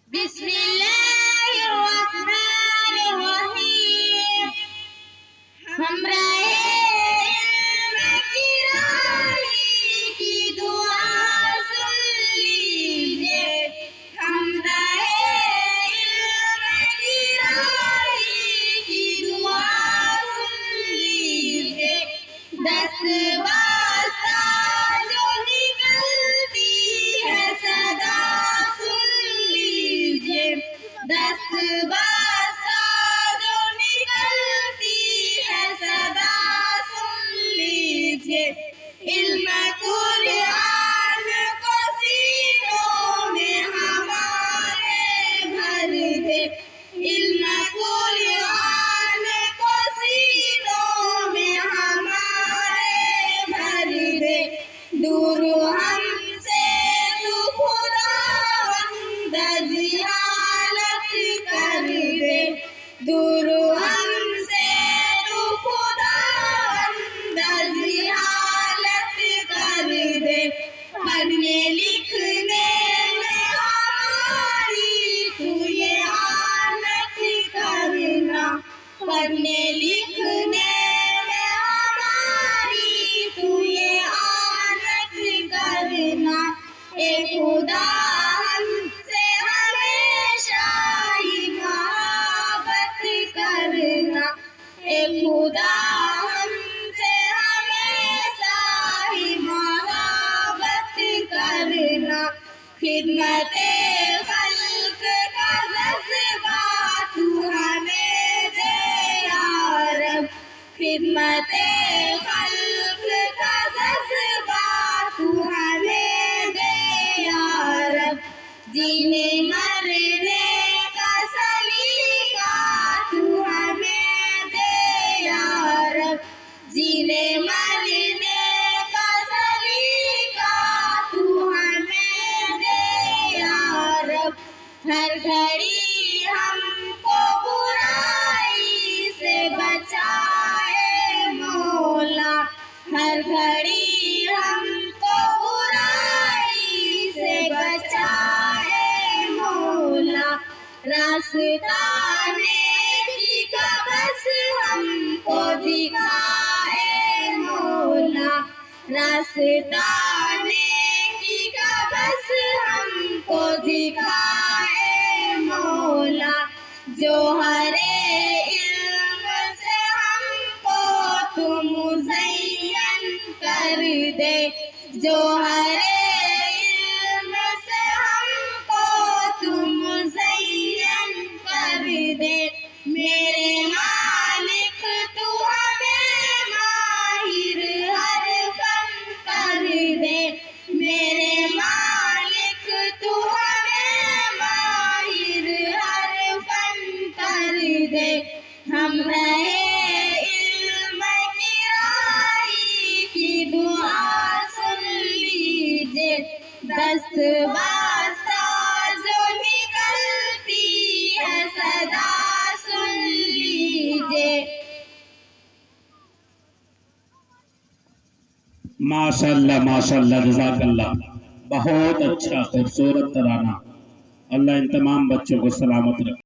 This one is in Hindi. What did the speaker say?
बिस्मिल्लाहिर्रहमानिर्रहीम। हमराए की राही की दुआ सुन लीजिए। हमराए की राही की दुआ सुन लीजिए। दस्त वास्ता जो निकलती है सदा सुन लीजिए। दस्त वास्ता जो निकलती है सदा सुन लीजिए। इल्म कुरान को सीनों में हमारे भर दे। इल्म कुरान को सीनों में हमारे भर दे। दूर हमसे तू खुदावंद जिहालत कर दे। दूर हमसे तू खुदावंद जिहालत कर दे। पढ़ने लिखने में हमारी तू ये आनत करना। पढ़ने लिखने में हमारी तू ये आनत करना। ए खुदा हमसे हमेशा ही मोहब्बत करना। ए खुदा हमसे हमेशा ही मोहब्बत करना। खिदमते खल्क का जज्बा तू हमें दे या रब। खिदमते खल्क का जज्बा तू हमें दे या रब। जीने मरने का सलीका तू हमें दे या रब। जीने मरने का सलीका तू हमें दे या रब। हर घड़ी हमको बुराई से बचाए मौला। हर घड़ी हमको बुराई से बचाए मौला। रास्ता नेकी का बस हमको दिखाए मौला। रास्ता नेकी का बस हमको दिखाए मौला। जो हरे इल्म से हमको तू मुज़य्यन कर दे। जो हरे इल्म से हमको तू मुज़य्यन कर दे। मेरे मालिक तू हमें माहिर हर फन कर दे। मेरे मालिक तू हमें माहिर हर फन कर दे। हम रहे इल्म की राही की दुआ सुन लीजिए। दस्त वास्ता जो निकलती है सदा सुन लीजिए। माशाल्लाह माशाल्लाह जज़ाकल्लाह। बहुत अच्छा खूबसूरत तराना। अल्लाह इन तमाम बच्चों को सलामत रखे।